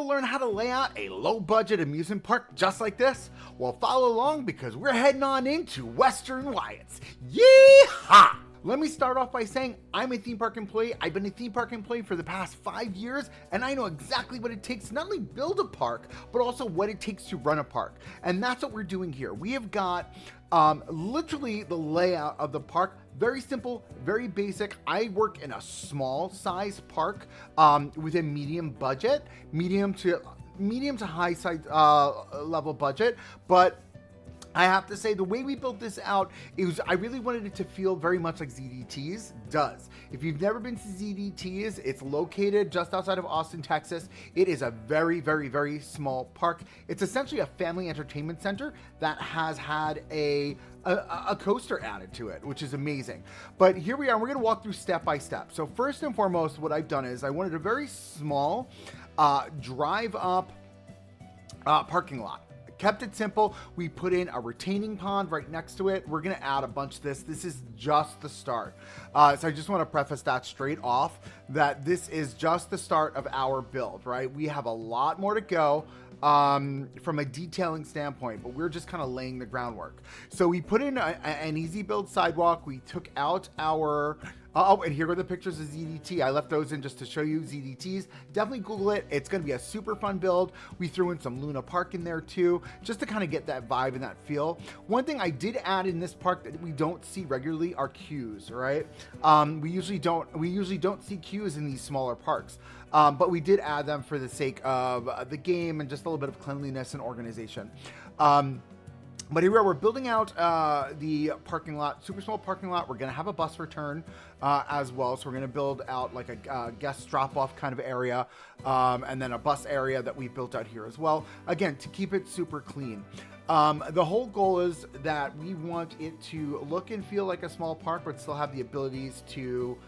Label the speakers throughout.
Speaker 1: to learn how to lay out a low-budget amusement park just like this? Well, follow along because we're heading on into Western Wyatts. Yee-haw! Let me start off by saying I'm a theme park employee. I've been a theme park employee for the past 5 years, and I know exactly what it takes to not only build a park, but also what it takes to run a park. And that's what we're doing here. We have got literally the layout of the park. Very simple, very basic. I work in a small size park with a medium budget, medium to high size level budget, but I have to say the way we built this out is I really wanted it to feel very much like ZDT's does. If you've never been to ZDT's, it's located just outside of Austin, Texas. It is a very, very, very small park. It's essentially a family entertainment center that has had a coaster added to it, which is amazing. But here we are, we're gonna walk through step by step. So first and foremost, what I've done is I wanted a very small drive up parking lot. Kept it simple. We put in a retaining pond right next to it. We're going to add a bunch of this. This is just the start. So I just want to preface that straight off that this is just the start of our build, right? We have a lot more to go from a detailing standpoint, but we're just kind of laying the groundwork. So we put in an easy build sidewalk. We took out our and here are the pictures of ZDT. I left those in just to show you ZDTs. Definitely Google it. It's going to be a super fun build. We threw in some Luna Park in there too, just to kind of get that vibe and that feel. One thing I did add in this park that we don't see regularly are queues, right? We usually don't see queues in these smaller parks. But we did add them for the sake of the game and just a little bit of cleanliness and organization. But here we are, we're building out the parking lot, super small parking lot. We're going to have a bus return as well. So we're going to build out like a guest drop-off kind of area and then a bus area that we built out here as well. Again, to keep it super clean. The whole goal is that we want it to look and feel like a small park, but still have the abilities to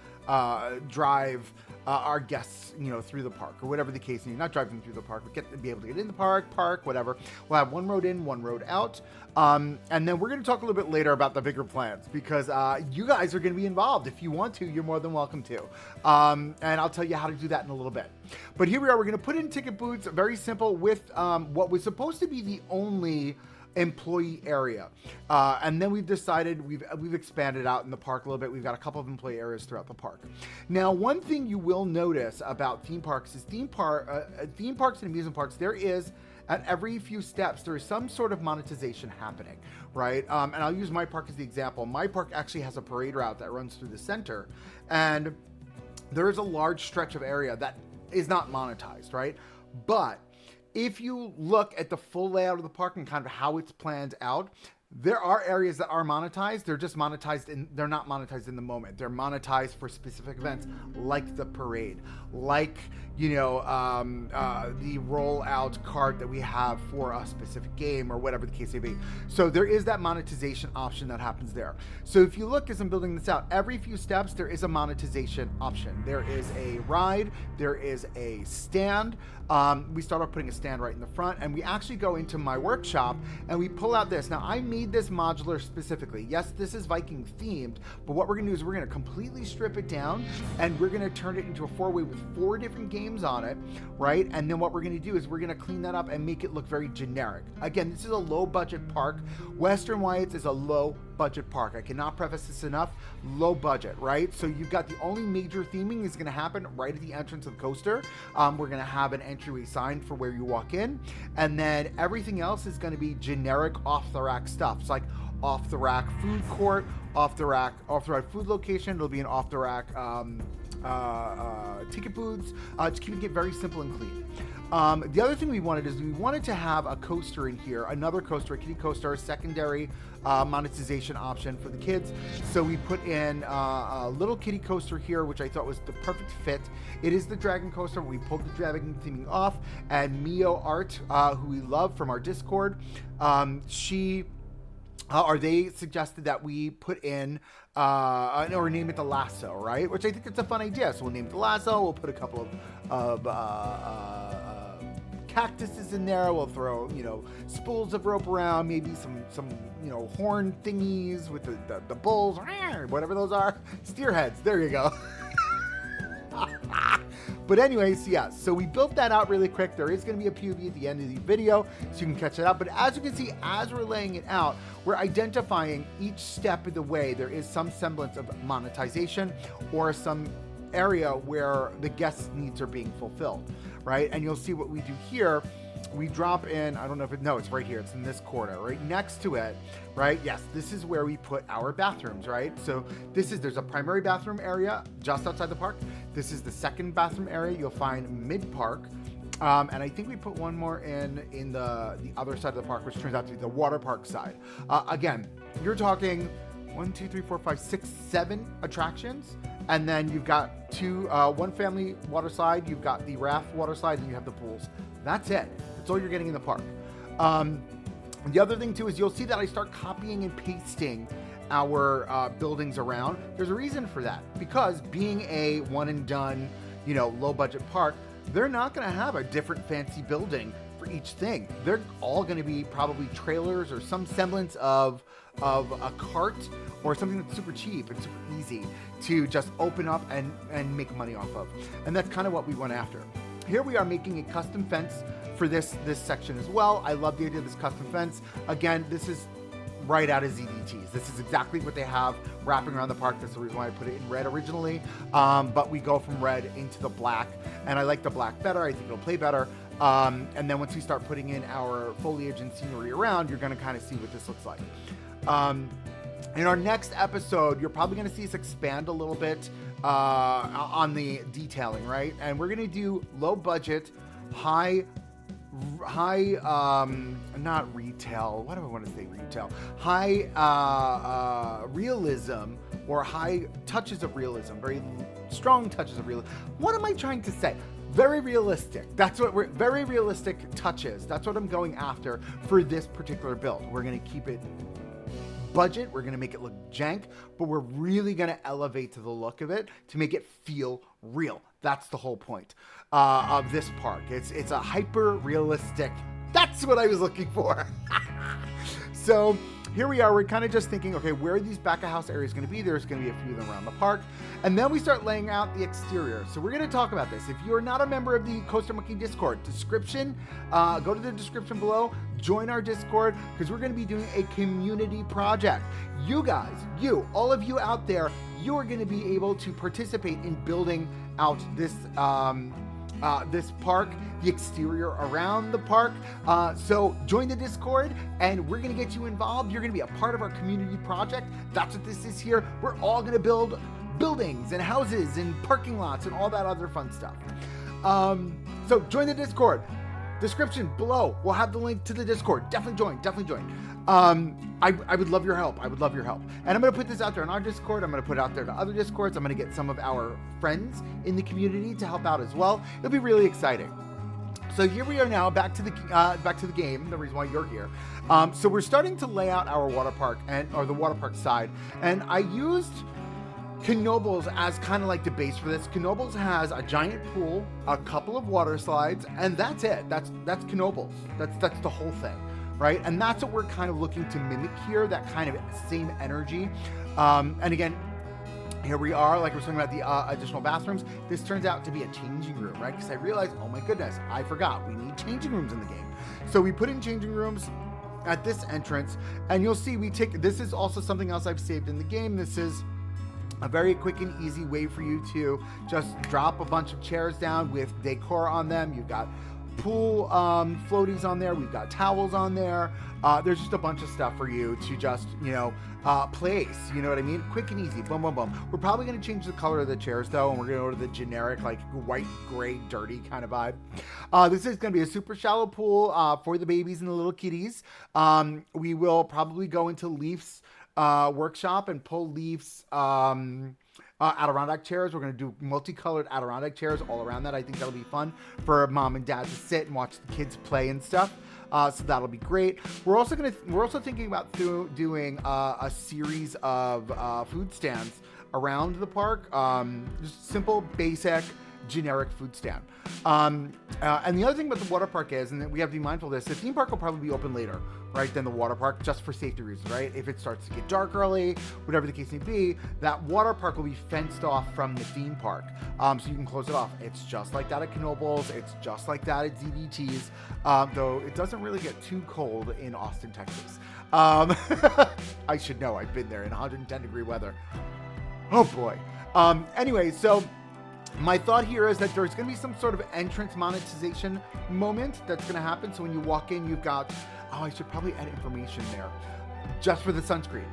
Speaker 1: drive our guests, through the park or whatever the case may be. Not drive them through the park, but be able to get in the park, whatever. We'll have one road in, one road out. And then we're going to talk a little bit later about the bigger plans because you guys are going to be involved. If you want to, you're more than welcome to. And I'll tell you how to do that in a little bit. But here we are. We're going to put in ticket booths, very simple, with what was supposed to be the only employee area, and then we've decided we've expanded out in the park a little bit. We've got a couple of employee areas throughout the park. Now, one thing you will notice about theme parks is theme parks and amusement parks, there is at every few steps there is some sort of monetization happening, right? And I'll use my park as the example. My park actually has a parade route that runs through the center, and there is a large stretch of area that is not monetized, right? But if you look at the full layout of the park and kind of how it's planned out, there are areas that are monetized. They're just monetized they're not monetized in the moment. They're monetized for specific events like the parade, like, the rollout cart that we have for a specific game or whatever the case may be. So there is that monetization option that happens there. So if you look as I'm building this out, every few steps, there is a monetization option. There is a ride, there is a stand. We start off putting a stand right in the front, and we actually go into my workshop and we pull out this. Now, I made this modular specifically. Yes, this is Viking themed, but what we're gonna do is we're gonna completely strip it down and we're gonna turn it into a 4-way with 4 different games on it, right? And then what we're gonna do is we're gonna clean that up and make it look very generic. Again, this is a low budget park. Western Wyatts is a low budget park. I cannot preface this enough. Low budget, right? So you've got the only major theming is going to happen right at the entrance of the coaster. We're going to have an entryway sign for where you walk in, and then everything else is going to be generic off the rack stuff. It's like off the rack food court, off the rack food location. It'll be an off the rack ticket booths, just keeping it very simple and clean. The other thing we wanted is we wanted to have a coaster in here, another coaster, a kiddie coaster, a secondary monetization option for the kids. So we put in a little kiddie coaster here, which I thought was the perfect fit. It is the dragon coaster. We pulled the dragon theming off, and Mio Art, who we love from our Discord, they suggested that we put in or name it the lasso, right? Which I think it's a fun idea. So we'll name it the lasso. We'll put a couple of cactuses in there. We'll throw, spools of rope around, maybe some horn thingies with the bulls, whatever those are. Steer heads. There you go. But anyways, yeah, so we built that out really quick. There is going to be a POV at the end of the video, so you can catch it out. But as you can see, as we're laying it out, we're identifying each step of the way. There is some semblance of monetization or some area where the guest needs are being fulfilled, right? And you'll see what we do here. We drop in, I don't know if it's right here. It's in this corner, right next to it, right? Yes, this is where we put our bathrooms, right? So there's a primary bathroom area just outside the park. This is the second bathroom area you'll find mid-park. And I think we put one more in the other side of the park, which turns out to be the water park side. Again, you're talking 1, 2, 3, 4, 5, 6, 7 attractions. And then you've got one family water slide, you've got the raft water slide, and you have the pools. That's it. That's all you're getting in the park. The other thing too is you'll see that I start copying and pasting our buildings around. There's a reason for that, because being a one and done, low budget park, they're not going to have a different fancy building for each thing. They're all going to be probably trailers or some semblance of a cart or something that's super cheap and super easy to just open up and make money off of. And that's kind of what we went after. Here we are making a custom fence for this section as well. I love the idea of this custom fence. Again, this is right out of ZDTs. This is exactly what they have wrapping around the park. That's the reason why I put it in red originally. But we go from red into the black, and I like the black better. I think it'll play better. And then once we start putting in our foliage and scenery around, you're gonna kind of see what this looks like. In our next episode, you're probably gonna see us expand a little bit on the detailing, right? And we're gonna do low budget, high not retail, what do I want to say, retail, high realism, or high touches of realism, very strong touches of realism. What am I trying to say? Very realistic. Very realistic touches. That's what I'm going after for this particular build. We're going to keep it budget. We're going to make it look jank, but we're really going to elevate to the look of it to make it feel real. That's the whole point of this park. It's a hyper realistic. That's what I was looking for. So here we are. We're kind of just thinking, okay, where are these back of house areas going to be? There's going to be a few of them around the park. And then we start laying out the exterior. So we're going to talk about this. If you're not a member of the Coaster Monkey Discord, go to the description below, join our Discord, because we're going to be doing a community project. You guys, all of you out there, you are going to be able to participate in building out this park, the exterior around the park. So join the Discord, and we're going to get you involved. You're going to be a part of our community project. That's what this is here. We're all going to build buildings and houses and parking lots and all that other fun stuff. So join the Discord. Description below. We'll have the link to the Discord. Definitely join. I would love your help. And I'm going to put this out there on our Discord. I'm going to put it out there to other Discords. I'm going to get some of our friends in the community to help out as well. It'll be really exciting. So here we are now, back to the game, the reason why you're here. So we're starting to lay out our water park or the water park side. And I used Knoebels as kind of like the base for this. Knoebels has a giant pool, a couple of water slides, and that's it. That's Knoebels. That's the whole thing, right? And that's what we're kind of looking to mimic here, that kind of same energy. And again, here we are, like we're talking about the additional bathrooms. This turns out to be a changing room, right? Because I realized, oh my goodness, I forgot. We need changing rooms in the game. So we put in changing rooms at this entrance, and you'll see this is also something else I've saved in the game. This is a very quick and easy way for you to just drop a bunch of chairs down with decor on them. You've got pool floaties on there. We've got towels on there. There's just a bunch of stuff for you to just, place. You know what I mean? Quick and easy. Boom, boom, boom. We're probably going to change the color of the chairs, though, and we're going to go to the generic, like, white, gray, dirty kind of vibe. This is going to be a super shallow pool for the babies and the little kitties. We will probably go into Leaf's workshop and pull Leaf's Adirondack chairs. We're going to do multicolored Adirondack chairs all around that. I think that'll be fun for mom and dad to sit and watch the kids play and stuff. So that'll be great. We're also thinking about doing a series of food stands around the park. Just simple, basic, generic food stand. And the other thing about the water park is, and that we have to be mindful of this, the theme park will probably be open later, right, than the water park, just for safety reasons, right? If it starts to get dark early, whatever the case may be, that water park will be fenced off from the theme park, so you can close it off. It's just like that at Knoebels. It's just like that at ZDT's, though it doesn't really get too cold in Austin, Texas. I should know. I've been there in 110-degree weather. Oh boy. Anyway, so my thought here is that there's going to be some sort of entrance monetization moment that's going to happen. So when you walk in, you've got, I should probably add information there just for the sunscreen.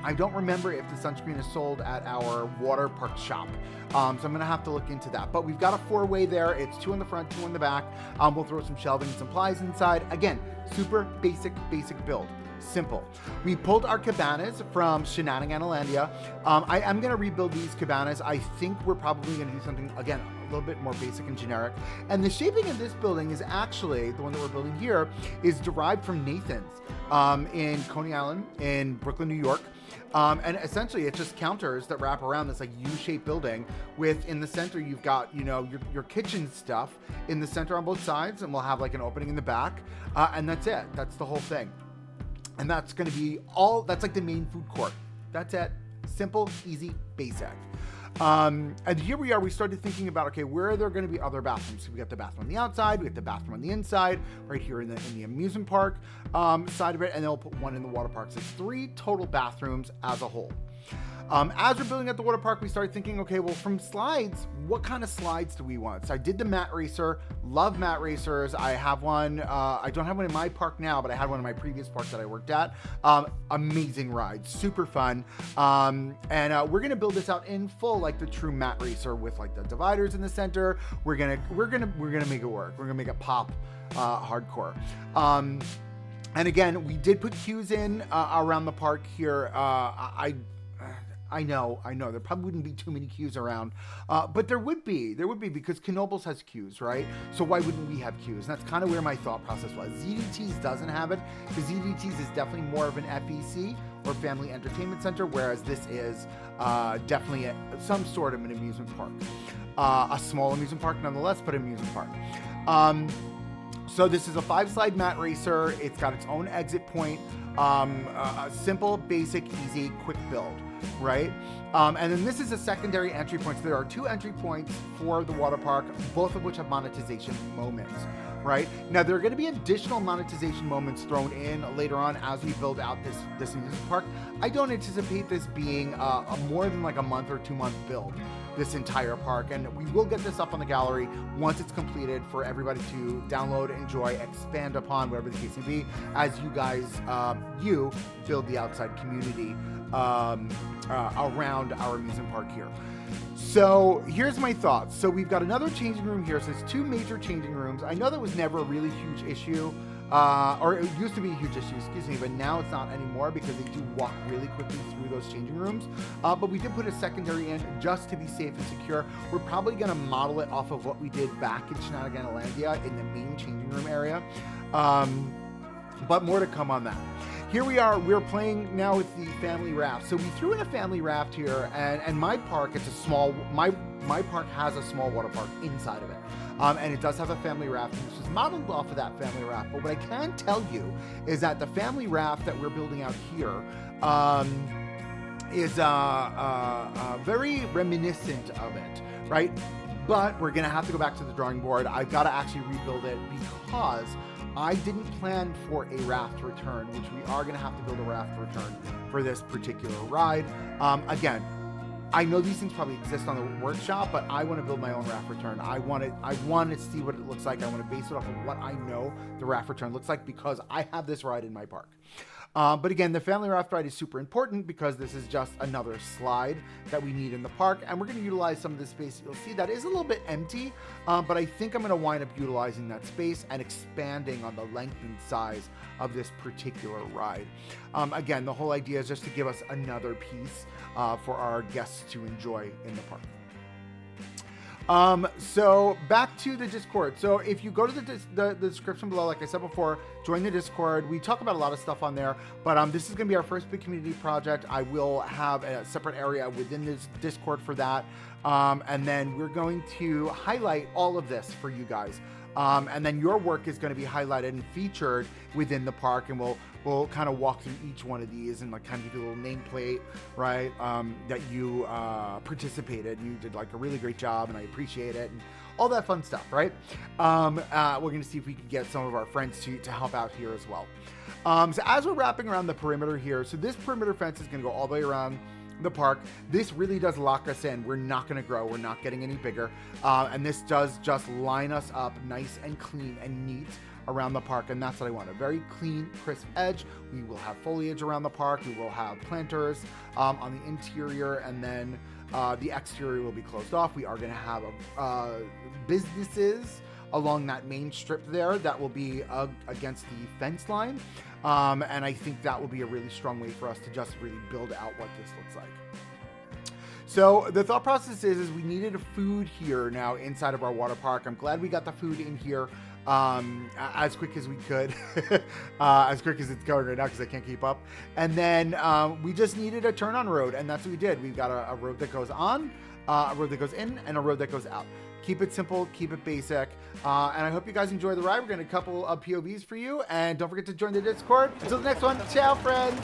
Speaker 1: I don't remember if the sunscreen is sold at our water park shop. So I'm going to have to look into that. But we've got a 4-way there. It's 2 in the front, 2 in the back. We'll throw some shelving and supplies inside. Again, super basic build. Simple. We pulled our cabanas from Shenaniganelandia. I am going to rebuild these cabanas. I think we're probably going to do something, again, a little bit more basic and generic. And the shaping of this building is actually, the one that we're building here, is derived from Nathan's in Coney Island in Brooklyn, New York. And essentially it's just counters that wrap around this like U-shaped building with, in the center, you've got, your kitchen stuff in the center on both sides, and we'll have like an opening in the back. And that's it. That's the whole thing. And that's going to be that's like the main food court. That's it. Simple, easy, basic. And here we are, we started thinking about, okay, where are there going to be other bathrooms? So we got the bathroom on the outside, we got the bathroom on the inside, right here in the amusement park side of it, and then we'll put one in the water park. So it's 3 total bathrooms as a whole. As we're building at the water park, we started thinking, okay, well, from slides, what kind of slides do we want? So I did the mat racer, love mat racers. I have one, I don't have one in my park now, but I had one in my previous park that I worked at. Amazing ride, super fun. And we're gonna build this out in full, like the true mat racer with like the dividers in the center. We're gonna make it work. We're gonna make it pop hardcore. And again, we did put queues in around the park here. I know. There probably wouldn't be too many queues around, but there would be because Knoebels has queues, right? So why wouldn't we have queues? And that's kind of where my thought process was. ZDT's doesn't have it, because ZDT's is definitely more of an FEC or family entertainment center, whereas this is definitely some sort of an amusement park. A small amusement park nonetheless, but amusement park. So this is a 5-slide mat racer. It's got its own exit point. A simple, basic, easy, quick build, right? And then this is a secondary entry point. So there are 2 entry points for the water park, both of which have monetization moments, right? Now, there are going to be additional monetization moments thrown in later on as we build out this amusement park. I don't anticipate this being a more than like a month or 2-month build, this entire park, and we will get this up on the gallery once it's completed for everybody to download, enjoy, expand upon, whatever the case may be, as you guys you build the outside community around our amusement park here. So here's my thoughts. So we've got another changing room here. So there's 2 major changing rooms. I know that was never a really huge issue, or it used to be a huge issue, excuse me, but now it's not anymore because they do walk really quickly through those changing rooms. But we did put a secondary in just to be safe and secure. We're probably going to model it off of what we did back in Shenaniganelandia in the main changing room area. But more to come on that. Here we are, we're playing now with the family raft. So we threw in a family raft here, and my park, it's a small, my park has a small water park inside of it. And it does have a family raft, and this is modeled off of that family raft. But what I can tell you is that the family raft that we're building out here is very reminiscent of it, right? But we're gonna have to go back to the drawing board. I've gotta actually rebuild it because I didn't plan for a raft return, which we are gonna have to build a raft return for this particular ride. Again, I know these things probably exist on the workshop, but I want to build my own raft return. I want to see what it looks like. I want to base it off of what I know the raft return looks like because I have this ride in my park. But again, the family raft ride is super important because this is just another slide that we need in the park, and we're going to utilize some of the space. You'll see that is a little bit empty, but I think I'm going to wind up utilizing that space and expanding on the length and size of this particular ride. Again, the whole idea is just to give us another piece for our guests to enjoy in the park. So back to the Discord. So if you go to the description below, like I said before, join the Discord. We talk about a lot of stuff on there, but this is going to be our first big community project. I will have a separate area within this Discord for that. And then we're going to highlight all of this for you guys. And then your work is going to be highlighted and featured within the park, and we'll kind of walk through each one of these and like kind of give you a little nameplate, right? That you participated. You did like a really great job, and I appreciate it, and all that fun stuff, right? We're going to see if we can get some of our friends to help out here as well. So as we're wrapping around the perimeter here, so this perimeter fence is going to go all the way around the park. This really does lock us in. We're not going to grow. We're not getting any bigger. And this does just line us up nice and clean and neat around the park. And that's what I want. A very clean, crisp edge. We will have foliage around the park. We will have planters on the interior, and then the exterior will be closed off. We are going to have businesses along that main strip there that will be against the fence line. And I think that will be a really strong way for us to just really build out what this looks like. So the thought process is we needed a food here now inside of our water park. I'm glad we got the food in here as quick as we could, as quick as it's going right now because I can't keep up. And then we just needed a turn on road, and that's what we did. We've got a road that goes on, a road that goes in, and a road that goes out. Keep it simple, keep it basic, and I hope you guys enjoy the ride. We're going to a couple of POVs for you, and don't forget to join the Discord. Until the next one, ciao, friends!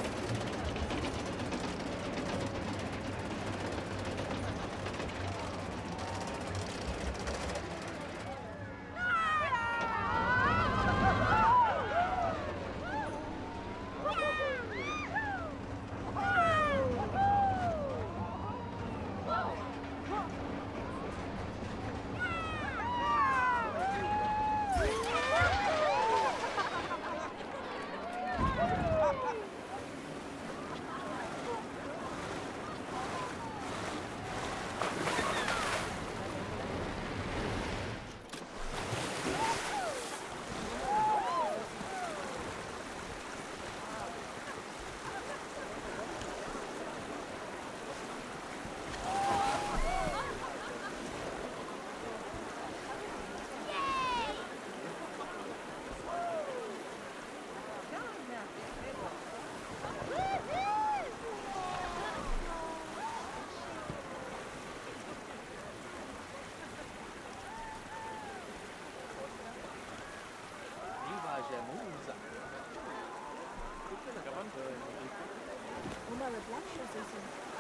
Speaker 2: Uma das Lampschüsse sind.